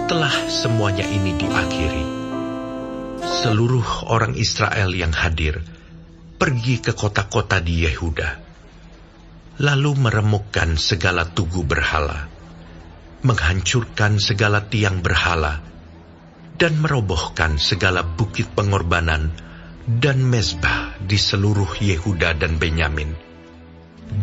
Setelah semuanya ini diakhiri, seluruh orang Israel yang hadir pergi ke kota-kota di Yehuda, lalu meremukkan segala tugu berhala, menghancurkan segala tiang berhala, dan merobohkan segala bukit pengorbanan dan mezbah di seluruh Yehuda dan Benyamin,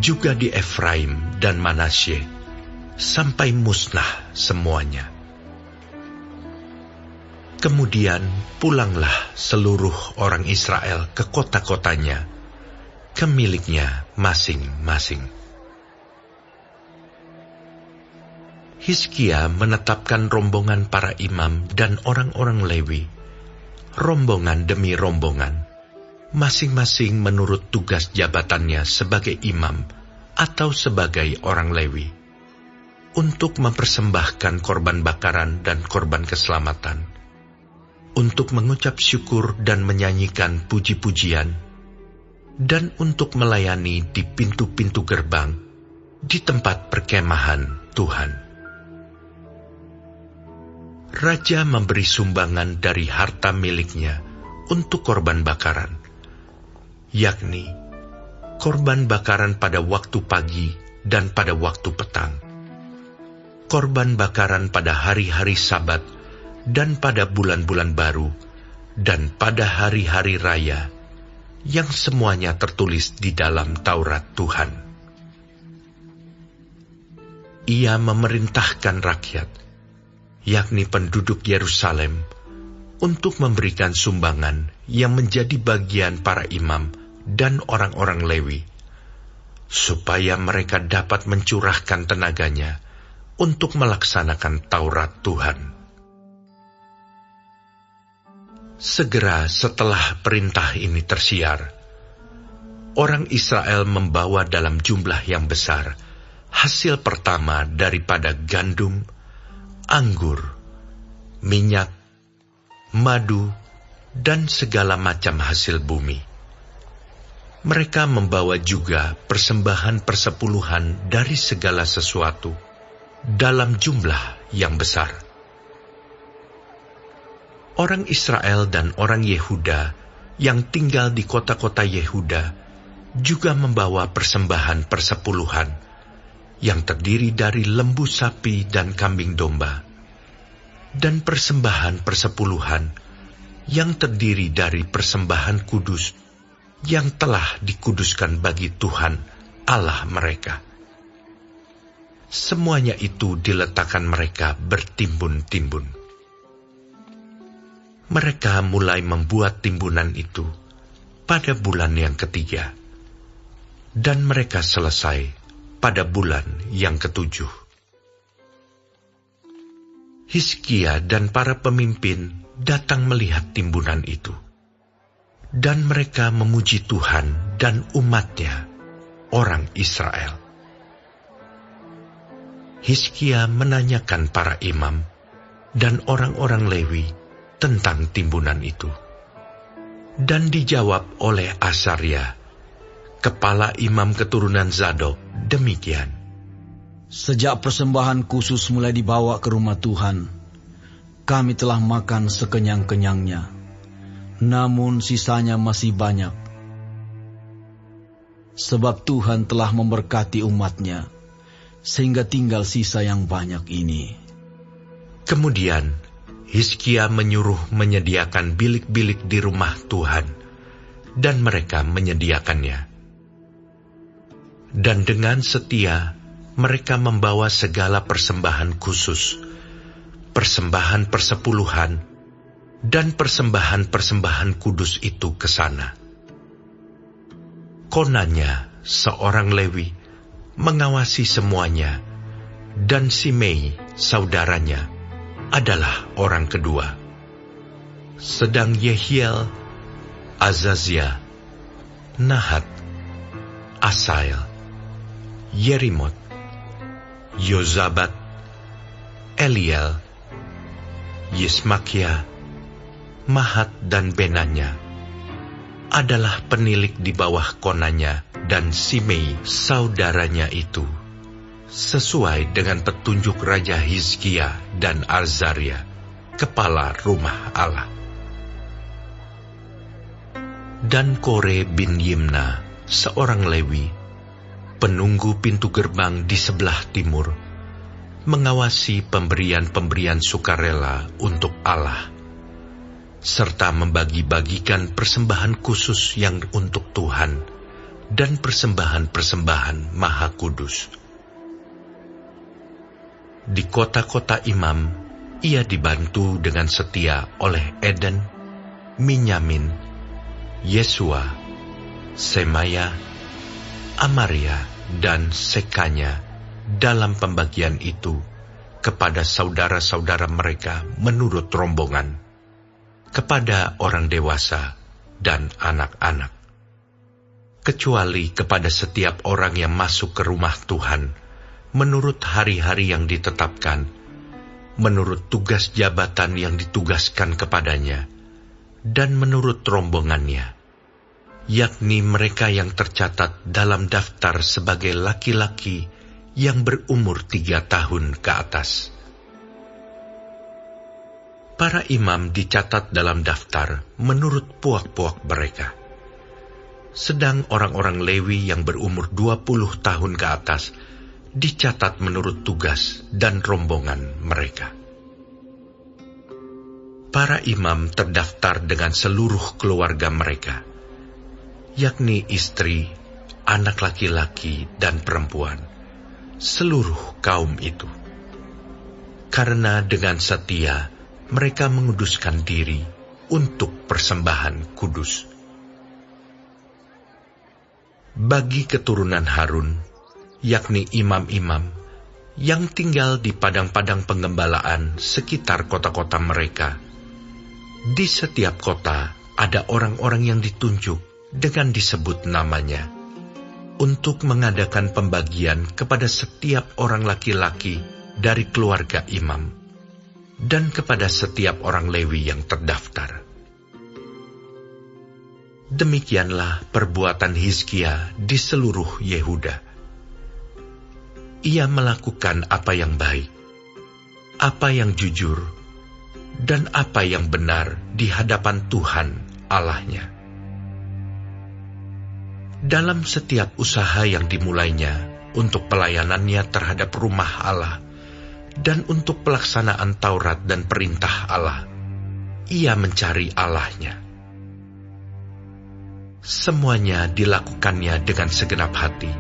juga di Efraim dan Manasye, sampai musnah semuanya. Kemudian pulanglah seluruh orang Israel ke kota-kotanya, ke miliknya masing-masing. Hizkia menetapkan rombongan para imam dan orang-orang Lewi, rombongan demi rombongan, masing-masing menurut tugas jabatannya sebagai imam atau sebagai orang Lewi, untuk mempersembahkan korban bakaran dan korban keselamatan, untuk mengucap syukur dan menyanyikan puji-pujian, dan untuk melayani di pintu-pintu gerbang di tempat perkemahan Tuhan. Raja memberi sumbangan dari harta miliknya untuk korban bakaran, yakni korban bakaran pada waktu pagi dan pada waktu petang, korban bakaran pada hari-hari Sabat dan pada bulan-bulan baru, dan pada hari-hari raya, yang semuanya tertulis di dalam Taurat Tuhan. Ia memerintahkan rakyat, yakni penduduk Yerusalem, untuk memberikan sumbangan yang menjadi bagian para imam dan orang-orang Lewi, supaya mereka dapat mencurahkan tenaganya untuk melaksanakan Taurat Tuhan. Segera setelah perintah ini tersiar, orang Israel membawa dalam jumlah yang besar hasil pertama daripada gandum, anggur, minyak, madu, dan segala macam hasil bumi. Mereka membawa juga persembahan persepuluhan dari segala sesuatu dalam jumlah yang besar. Orang Israel dan orang Yehuda yang tinggal di kota-kota Yehuda juga membawa persembahan persepuluhan yang terdiri dari lembu sapi dan kambing domba, dan persembahan persepuluhan yang terdiri dari persembahan kudus yang telah dikuduskan bagi Tuhan Allah mereka. Semuanya itu diletakkan mereka bertimbun-timbun. Mereka mulai membuat timbunan itu pada bulan yang ketiga, dan mereka selesai pada bulan yang ketujuh. Hizkia dan para pemimpin datang melihat timbunan itu, dan mereka memuji Tuhan dan umat-Nya, orang Israel. Hizkia menanyakan para imam dan orang-orang Lewi tentang timbunan itu, dan dijawab oleh Asaria, kepala imam keturunan Zadok, demikian. Sejak persembahan khusus mulai dibawa ke rumah Tuhan, kami telah makan sekenyang-kenyangnya, namun sisanya masih banyak. Sebab Tuhan telah memberkati umat-Nya, sehingga tinggal sisa yang banyak ini. Kemudian Hizkia menyuruh menyediakan bilik-bilik di rumah Tuhan, dan mereka menyediakannya. Dan dengan setia mereka membawa segala persembahan khusus, persembahan persepuluhan, dan persembahan-persembahan kudus itu ke sana. Konanya, seorang Lewi, mengawasi semuanya, dan Simei, saudaranya, adalah orang kedua. Sedang Yehiel, Azazia, Nahat, Asael, Yerimot, Yozabat, Eliel, Yismakia, Mahat dan Benanya adalah penilik di bawah konanya, dan Simei saudaranya itu sesuai dengan petunjuk Raja Hizkia dan Azaria, kepala rumah Allah. Dan Kore bin Yimna, seorang Lewi, penunggu pintu gerbang di sebelah timur, mengawasi pemberian-pemberian sukarela untuk Allah, serta membagi-bagikan persembahan khusus yang untuk Tuhan dan persembahan-persembahan Maha Kudus. Di kota-kota imam, ia dibantu dengan setia oleh Eden, Minyamin, Yesua, Semaya, Amaria, dan Sekanya dalam pembagian itu kepada saudara-saudara mereka menurut rombongan, kepada orang dewasa dan anak-anak, kecuali kepada setiap orang yang masuk ke rumah Tuhan menurut hari-hari yang ditetapkan, menurut tugas jabatan yang ditugaskan kepadanya, dan menurut rombongannya, yakni mereka yang tercatat dalam daftar sebagai laki-laki yang berumur 3 tahun ke atas. Para imam dicatat dalam daftar menurut puak-puak mereka, sedang orang-orang Lewi yang berumur 20 tahun ke atas dicatat menurut tugas dan rombongan mereka. Para imam terdaftar dengan seluruh keluarga mereka, yakni istri, anak laki-laki, dan perempuan, seluruh kaum itu. Karena dengan setia mereka menguduskan diri untuk persembahan kudus. Bagi keturunan Harun, yakni imam-imam, yang tinggal di padang-padang penggembalaan sekitar kota-kota mereka, di setiap kota ada orang-orang yang ditunjuk dengan disebut namanya, untuk mengadakan pembagian kepada setiap orang laki-laki dari keluarga imam, dan kepada setiap orang Lewi yang terdaftar. Demikianlah perbuatan Hizkia di seluruh Yehuda. Ia melakukan apa yang baik, apa yang jujur, dan apa yang benar di hadapan Tuhan Allahnya. Dalam setiap usaha yang dimulainya untuk pelayanannya terhadap rumah Allah dan untuk pelaksanaan Taurat dan perintah Allah, ia mencari Allahnya. Semuanya dilakukannya dengan segenap hati,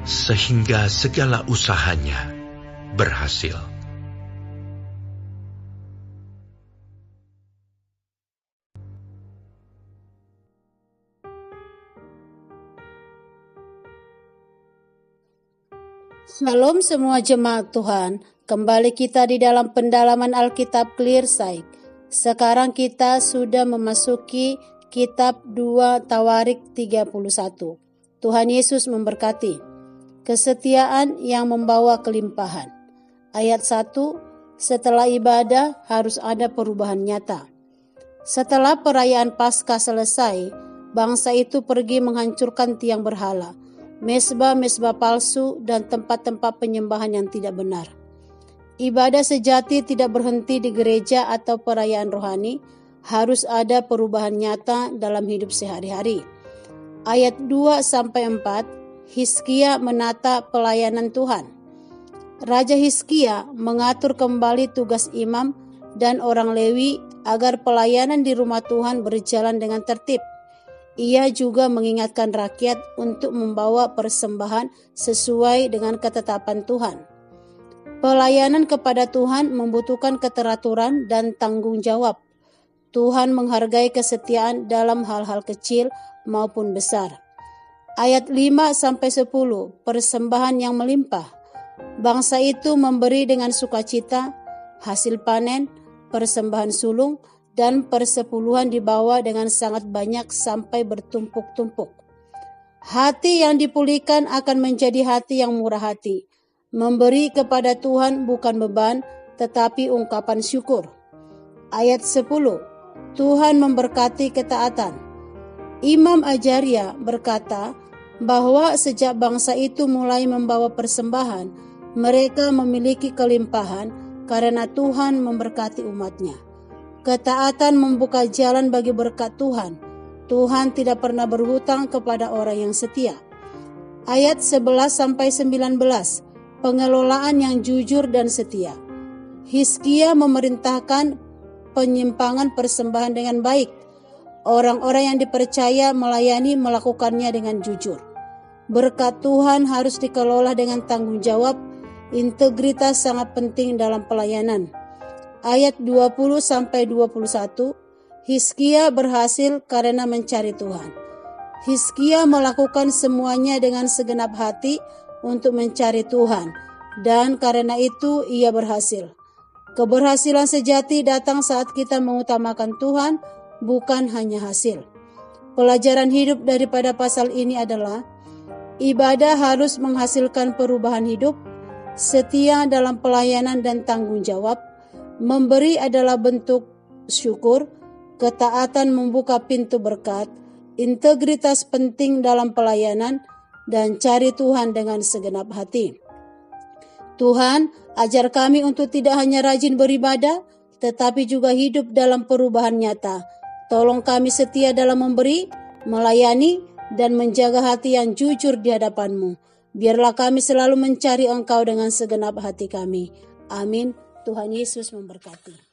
sehingga segala usahanya berhasil. Shalom semua jemaat Tuhan, kembali kita di dalam pendalaman Alkitab Clearsight. Sekarang kita sudah memasuki kitab 2 Tawarik 31. Tuhan Yesus memberkati. Kesetiaan yang membawa kelimpahan. Ayat 1, setelah ibadah harus ada perubahan nyata. Setelah perayaan Paskah selesai, bangsa itu pergi menghancurkan tiang berhala, mesbah-mesbah palsu, dan tempat-tempat penyembahan yang tidak benar. Ibadah sejati tidak berhenti di gereja atau perayaan rohani, harus ada perubahan nyata dalam hidup sehari-hari. Ayat 2-4, Hizkia menata pelayanan Tuhan. Raja Hizkia mengatur kembali tugas imam dan orang Lewi agar pelayanan di rumah Tuhan berjalan dengan tertib. Ia juga mengingatkan rakyat untuk membawa persembahan sesuai dengan ketetapan Tuhan. Pelayanan kepada Tuhan membutuhkan keteraturan dan tanggung jawab. Tuhan menghargai kesetiaan dalam hal-hal kecil maupun besar. Ayat 5-10, persembahan yang melimpah. Bangsa itu memberi dengan sukacita, hasil panen, persembahan sulung, dan persepuluhan dibawa dengan sangat banyak sampai bertumpuk-tumpuk. Hati yang dipulihkan akan menjadi hati yang murah hati. Memberi kepada Tuhan bukan beban, tetapi ungkapan syukur. Ayat 10, Tuhan memberkati ketaatan. Imam Azaria berkata, bahwa sejak bangsa itu mulai membawa persembahan, mereka memiliki kelimpahan karena Tuhan memberkati umat-Nya. Ketaatan membuka jalan bagi berkat Tuhan. Tuhan tidak pernah berhutang kepada orang yang setia. Ayat 11-19, pengelolaan yang jujur dan setia. Hizkia memerintahkan penyimpangan persembahan dengan baik. Orang-orang yang dipercaya melayani melakukannya dengan jujur. Berkat Tuhan harus dikelola dengan tanggung jawab. Integritas sangat penting dalam pelayanan. Ayat 20-21, Hizkia berhasil karena mencari Tuhan. Hizkia melakukan semuanya dengan segenap hati untuk mencari Tuhan, dan karena itu ia berhasil. Keberhasilan sejati datang saat kita mengutamakan Tuhan, bukan hanya hasil. Pelajaran hidup daripada pasal ini adalah ibadah harus menghasilkan perubahan hidup, setia dalam pelayanan dan tanggung jawab, memberi adalah bentuk syukur, ketaatan membuka pintu berkat, integritas penting dalam pelayanan, dan cari Tuhan dengan segenap hati. Tuhan, ajar kami untuk tidak hanya rajin beribadah, tetapi juga hidup dalam perubahan nyata. Tolong kami setia dalam memberi, melayani, dan menjaga hati yang jujur di hadapan-Mu. Biarlah kami selalu mencari Engkau dengan segenap hati kami. Amin. Tuhan Yesus memberkati.